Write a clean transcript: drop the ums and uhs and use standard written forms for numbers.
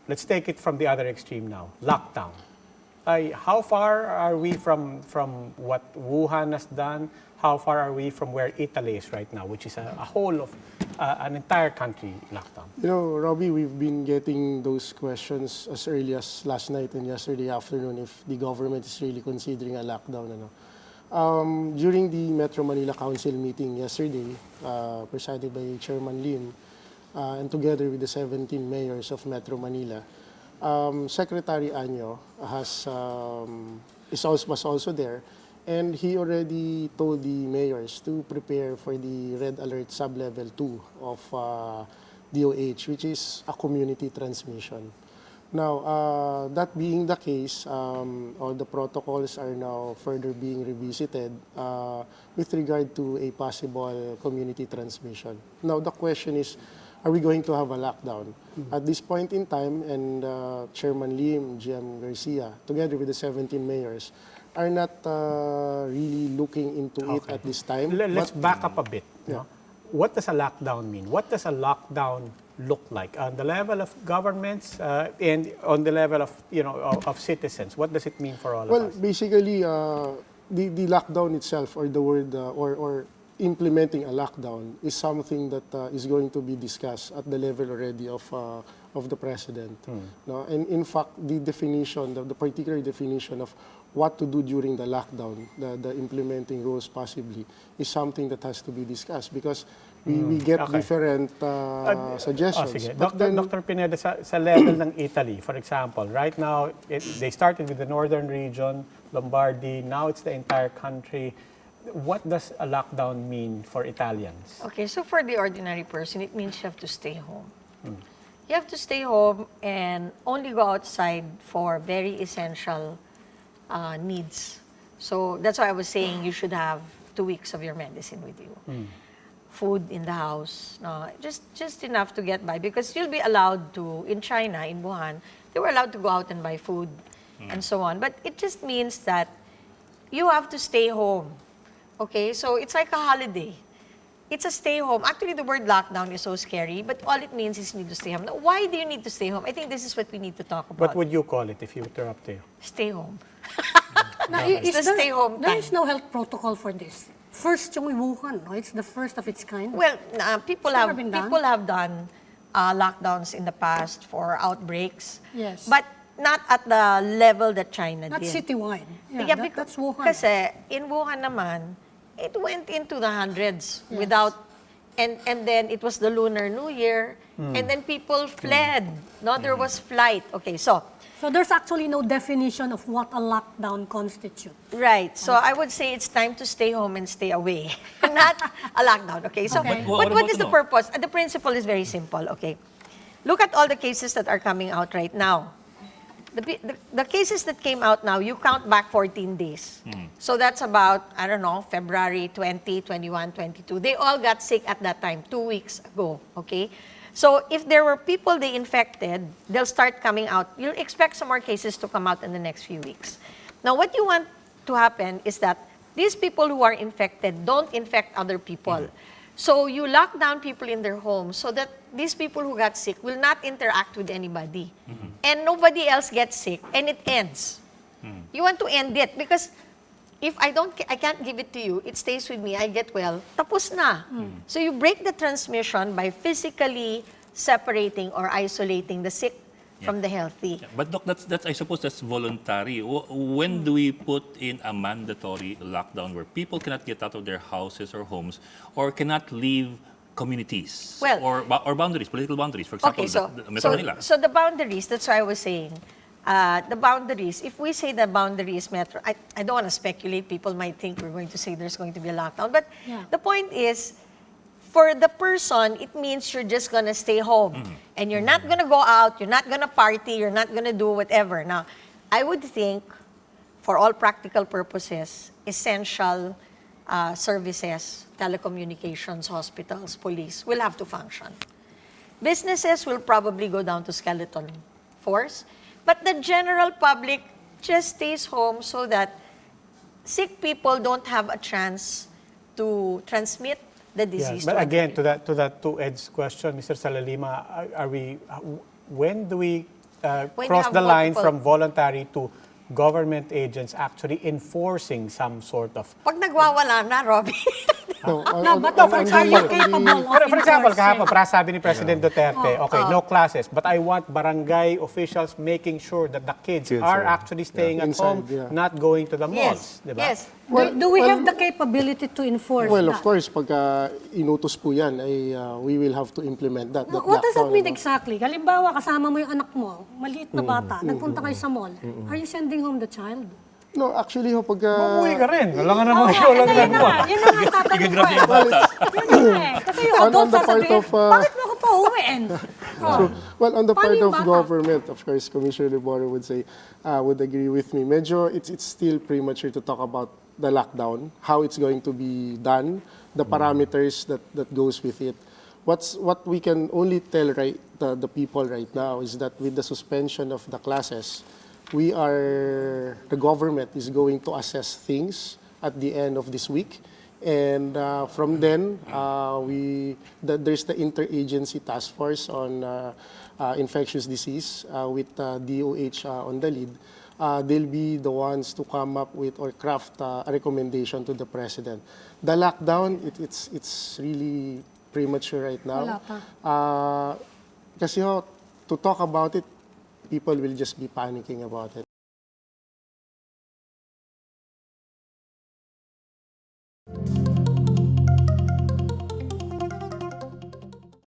let's take it from the other extreme now, lockdown. How far are we from what Wuhan has done? How far are we from where Italy is right now, which is a whole of an entire country lockdown? You know, Robbie, we've been getting those questions as early as last night and yesterday afternoon if the government is really considering a lockdown. During the Metro Manila Council meeting yesterday, presided by Chairman Lim, and together with the 17 mayors of Metro Manila, Secretary Anyo was also there, and he already told the mayors to prepare for the red alert sub-level 2 of DOH, which is a community transmission. Now, that being the case, all the protocols are now further being revisited with regard to a possible community transmission. Now, the question is, are we going to have a lockdown? At this point in time, and Chairman Lim, GM Garcia, together with the 17 mayors, are not really looking into it at this time. Let's back up a bit. Yeah. What does a lockdown mean? What does a lockdown look like on the level of governments and on the level of of citizens? What does it mean for all of us? Well, basically, the lockdown itself, or the word, or implementing a lockdown, is something that is going to be discussed at the level already of the president. No? And in fact, the definition, the particular definition of what to do during the lockdown, the implementing rules possibly, is something that has to be discussed because we get different suggestions. Sige. Dr. Pineda, sa level ng Italy, for example, right now, they started with the northern region, Lombardy, now it's the entire country. What does a lockdown mean for Italians? Okay, so for the ordinary person, it means you have to stay home. You have to stay home and only go outside for very essential needs. So that's why I was saying you should have 2 weeks of your medicine with you. Food in the house, just enough to get by, because you'll be allowed to, in China, in Wuhan, they were allowed to go out and buy food and so on. But it just means that you have to stay home. Okay, so it's like a holiday. It's a stay home. Actually, the word lockdown is so scary, but all it means is you need to stay home. Now, why do you need to stay home? I think this is what we need to talk about. What would you call it if you were up there? Stay home. It's the stay home There time. is no health protocol for this. First yung Wuhan, no? It's the first of its kind. Well, people It's never been done. have done lockdowns in the past for outbreaks. Yes. But not at the level that China Not did. citywide. That's Wuhan. Kasi in Wuhan naman, it went into the hundreds without, and then it was the Lunar New Year, and then people fled. No, there was flight. Okay, so there's actually no definition of what a lockdown constitutes. right. So I would say it's time to stay home and stay away, not a lockdown. Okay, so Okay. but what is the purpose? The principle is very simple. Okay, look at all the cases that are coming out right now. The cases that came out now, you count back 14 days. So that's about, I don't know, February 20, 21, 22. They all got sick at that time, 2 weeks ago, okay? So if there were people they infected, they'll start coming out. You'll expect some more cases to come out in the next few weeks. Now, what you want to happen is that these people who are infected don't infect other people. So you lock down people in their homes so that these people who got sick will not interact with anybody. And nobody else gets sick, and it ends. You want to end it because if I can't give it to you, it stays with me, I get well, tapos na. So you break the transmission by physically separating or isolating the sick from the healthy. Yeah, but Doc, that's I suppose that's voluntary. When do we put in a mandatory lockdown where people cannot get out of their houses or homes or cannot leave communities or boundaries, political boundaries, for example, the Metro Manila? So the boundaries, that's why I was saying, the boundaries, if we say the boundaries Metro, I don't want to speculate, people might think we're going to say there's going to be a lockdown, but the point is, for the person, it means you're just going to stay home. And you're not going to go out, you're not going to party, you're not going to do whatever. Now, I would think, for all practical purposes, essential services, telecommunications, hospitals, police, will have to function. Businesses will probably go down to skeleton force, but the general public just stays home so that sick people don't have a chance to transmit the disease. But again, to that two-edged question, Mr. Salalima, when do we When you cross have the line multiple- from voluntary to government agents actually enforcing some sort of... Pag nagwawala na, Robbie. No, No, but are you capable of For example, kahapon, enforcing? sabi ni President Duterte, okay, no classes, but I want barangay officials making sure that the kids Kids are are- actually staying at Inside, home, yeah. not going to the malls. Yes. Diba? Yes. Do we have the capability to enforce Well, that? of course, pagka inutos po yan, ay, we will have to implement that. No, what does that lockdown, mean ano. exactly? Halimbawa, kasama mo yung anak mo, maliit na bata, nagpunta kayo sa mall. Are you sending home the child? No, actually, ho, pagka... Umuwi ka rin. Wala nga naman. Oo, Wala nga yun na naman. nga. Yun na nga tatanong ko Igagrab niya eh. yung bata. Yun na nga eh. Kasi yung On adult the part sasabihin, of, bakit mo ako pa uwiin? Well, on the Paano part yung of bata? government, of course, Commissioner Liboro would say, would agree with me. Medyo, it's still premature to talk about the lockdown, how it's going to be done, the parameters that goes with it. What we can only tell the people right now is that with the suspension of the classes, the government is going to assess things at the end of this week. And from then, there's the interagency task force on infectious disease with DOH on the lead. They'll be the ones to come up with or craft a recommendation to the president. The lockdown, it's really premature right now. Wala pa. Kasi ho, to talk about it, people will just be panicking about it.